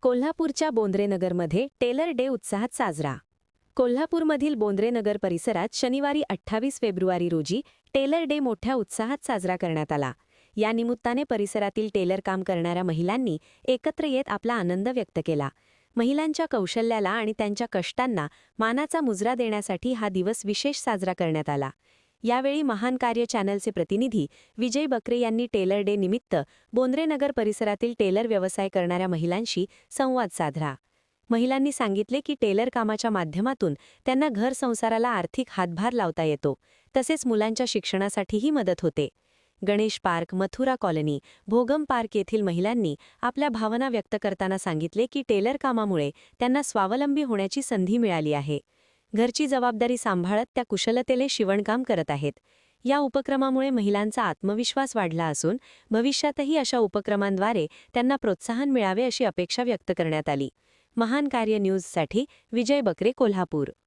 कोल्हापूरच्या बोंद्रेनगरमध्ये teller day उत्साहात साजरा. कोल्हापूरमधील बोंद्रेनगर परिसरात शनिवारी 28 फेब्रुवारी रोजी टेलर डे मोठ्या उत्साहात साजरा करण्यात आला. या निमित्ताने परिसरातील टेलर काम करणाऱ्या महिलांनी एकत्र येत आपला आनंद व्यक्त केला. महिलांच्या कौशल्याला आणि त्यांच्या कष्टांना मानाचा मुजरा देण्यासाठी हा दिवस विशेष साजरा करण्यात आला. यावेळी महान कार्य चॅनलचे प्रतिनिधी विजय बकरे यांनी टेलर डे निमित्त बोंद्रेनगर परिसरातील टेलर व्यवसाय करणाऱ्या महिलांशी संवाद साधला. महिलांनी सांगितले की टेलर कामाच्या माध्यमातून त्यांना घर संसाराला आर्थिक हातभार लावता येतो, तसेच मुलांच्या शिक्षणासाठीही मदत होते. Ganesh park, Mathura colony, Bhogam park येथील महिलांनी आपल्या भावना व्यक्त करताना सांगितले की टेलर कामामुळे त्यांना स्वावलंबी होण्याची संधी मिळाली आहे. घरची जबाबदारी सांभाळत त्या कुशलतेने शिवणकाम करत आहेत. या उपक्रमामुळे महिलांचा आत्मविश्वास वाढला असून भविष्यातही अशा उपक्रमांद्वारे त्यांना प्रोत्साहन मिळावे अशी अपेक्षा व्यक्त करण्यात आली. महान कार्य न्यूजसाठी विजय बकरे, कोल्हापूर.